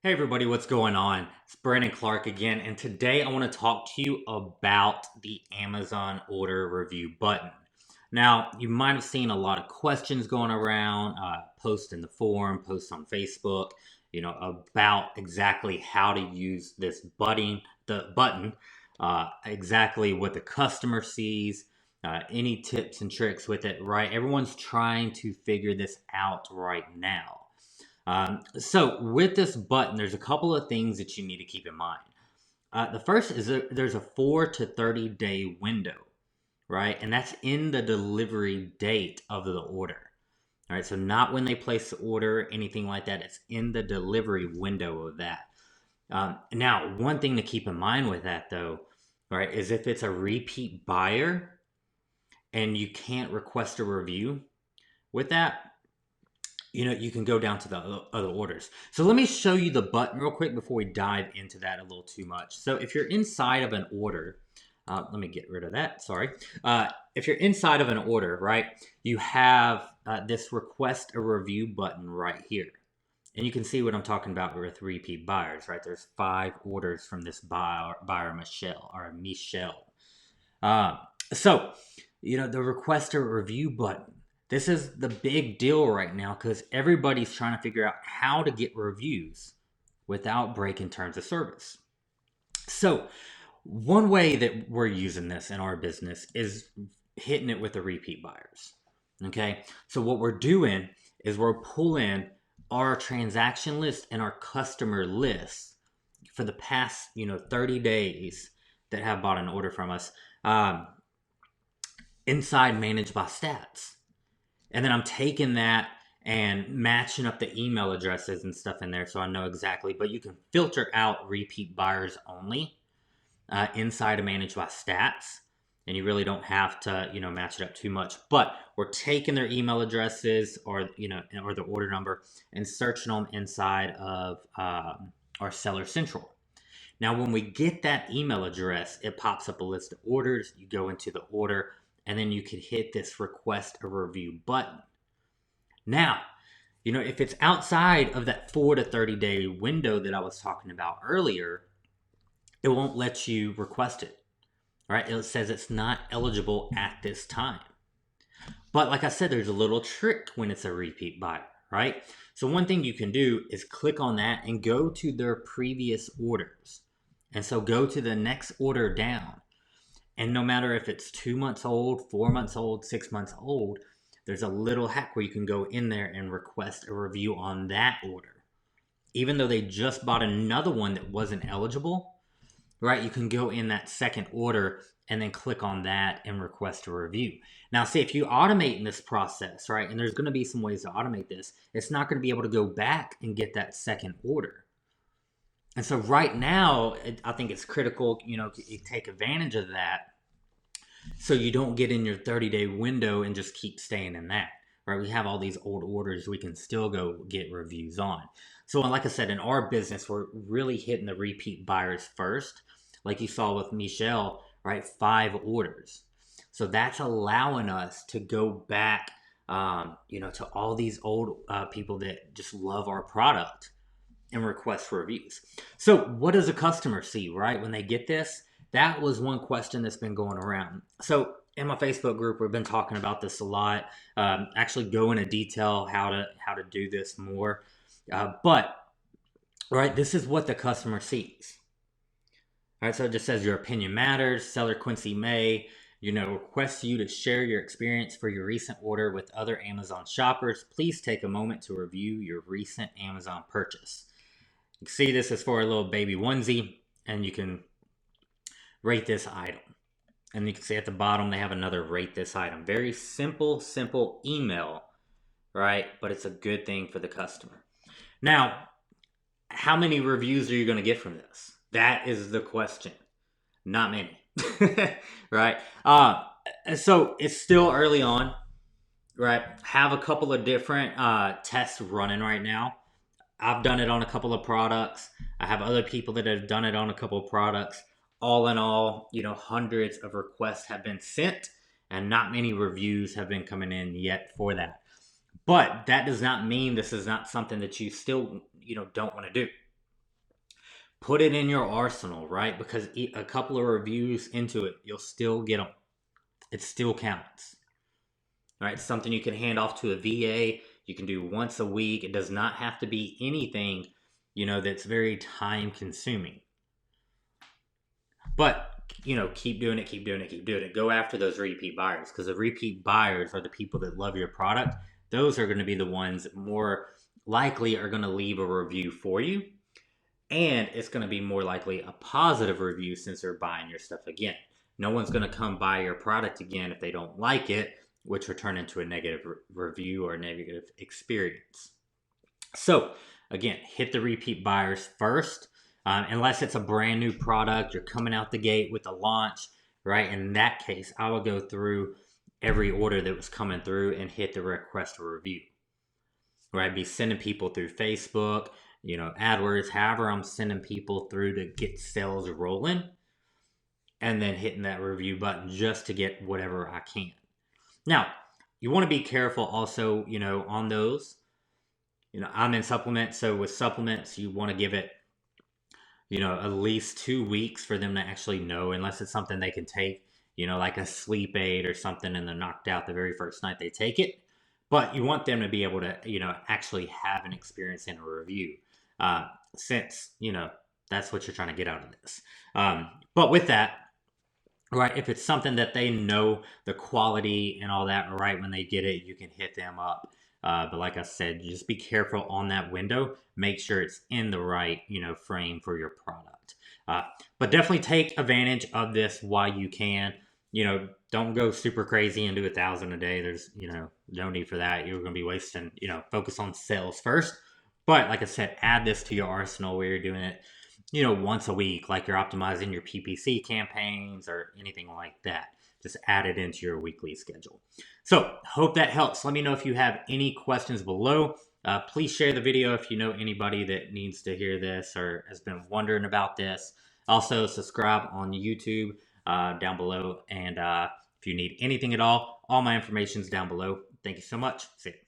Hey everybody, what's going on? It's Brandon Clark again, and today I want to talk to you about the Amazon order review button. Now, you might have seen a lot of questions going around, posts in the forum, posts on Facebook, about exactly how to use this button, exactly what the customer sees, any tips and tricks with it, right? Everyone's trying to figure this out right now. So with this button, there's a couple of things that you need to keep in mind. The first is there's a 4 to 30 day window, right? And that's in the delivery date of the order. All right, so not when they place the order, anything like that. It's in the delivery window of that. Now, one thing to keep in mind with that, though, right, is if it's a repeat buyer and you can't request a review with that, you can go down to the other orders. So let me show you the button real quick before we dive into that a little too much. So if you're inside of an order, let me get rid of that, sorry. If you're inside of an order, right, you have this request a review button right here. And you can see what I'm talking about with repeat buyers, right? There's 5 orders from this buyer Michelle. Uh, so, the request a review button. This is the big deal right now because everybody's trying to figure out how to get reviews without breaking terms of service. So, one way that we're using this in our business is hitting it with the repeat buyers. Okay, so what we're doing is we're pulling our transaction list and our customer list for the past 30 days that have bought an order from us, inside managed by stats. And then I'm taking that and matching up the email addresses and stuff in there so I know exactly. But you can filter out repeat buyers only inside of managed by stats. And you really don't have to, match it up too much. But we're taking their email addresses or the order number and searching them inside of our Seller Central. Now, when we get that email address, it pops up a list of orders. You go into the order, and then you can hit this request a review button. Now, if it's outside of that 4 to 30 day window that I was talking about earlier, it won't let you request it, right? It says it's not eligible at this time. But like I said, there's a little trick when it's a repeat buyer, right? So one thing you can do is click on that and go to their previous orders. And so go to the next order down. And no matter if it's 2 months old, 4 months old, 6 months old, there's a little hack where you can go in there and request a review on that order. Even though they just bought another one that wasn't eligible, right? You can go in that second order and then click on that and request a review. Now, see, if you automate in this process, right, and there's going to be some ways to automate this, it's not going to be able to go back and get that second order. And so right now, I think it's critical, you take advantage of that so you don't get in your 30-day window and just keep staying in that, right? We have all these old orders we can still go get reviews on. So like I said, in our business, we're really hitting the repeat buyers first. Like you saw with Michelle, right? 5 orders. So that's allowing us to go back, to all these old people that just love our product and request reviews. So what does a customer see, right? When they get this, that was one question that's been going around. So in my Facebook group, we've been talking about this a lot. Actually go into detail how to do this more. But right, this is what the customer sees. All right, so it just says your opinion matters. Seller Quincy May, requests you to share your experience for your recent order with other Amazon shoppers. Please take a moment to review your recent Amazon purchase. You can see this is for a little baby onesie, and you can rate this item. And you can see at the bottom they have another rate this item. Very simple email, right? But it's a good thing for the customer. Now, how many reviews are you going to get from this? That is the question. Not many, right? So it's still early on, right? Have a couple of different tests running right now. I've done it on a couple of products. I have other people that have done it on a couple of products. All in all, hundreds of requests have been sent and not many reviews have been coming in yet for that. But that does not mean this is not something that you still, don't want to do. Put it in your arsenal, right? Because a couple of reviews into it, you'll still get them. It still counts, right? It's something you can hand off to a VA. You can do once a week. It does not have to be anything, that's very time consuming. But, keep doing it, keep doing it, keep doing it. Go after those repeat buyers, because the repeat buyers are the people that love your product. Those are going to be the ones that more likely are going to leave a review for you. And it's going to be more likely a positive review since they're buying your stuff again. No one's going to come buy your product again if they don't like it, which will turn into a negative review or a negative experience. So, again, hit the repeat buyers first. Unless it's a brand new product, you're coming out the gate with a launch, right? In that case, I would go through every order that was coming through and hit the request for review, right? Be sending people through Facebook, AdWords, however I'm sending people through to get sales rolling, and then hitting that review button just to get whatever I can. Now, you want to be careful also, on those. I'm in supplements, so with supplements, you want to give it, at least 2 weeks for them to actually know, unless it's something they can take, like a sleep aid or something, and they're knocked out the very first night they take it. But you want them to be able to, actually have an experience in a review, since, that's what you're trying to get out of this. But with that, right, if it's something that they know the quality and all that, right, when they get it, you can hit them up. But like I said, just be careful on that window. Make sure it's in the right, frame for your product. But definitely take advantage of this while you can. Don't go super crazy and do 1,000 a day. There's, no need for that. You're going to be wasting, focus on sales first. But like I said, add this to your arsenal where you're doing it, once a week, like you're optimizing your PPC campaigns or anything like that. Just add it into your weekly schedule. So, hope that helps. Let me know if you have any questions below. Please share the video if you know anybody that needs to hear this or has been wondering about this. Also, subscribe on YouTube down below. And if you need anything at all my information is down below. Thank you so much. See you.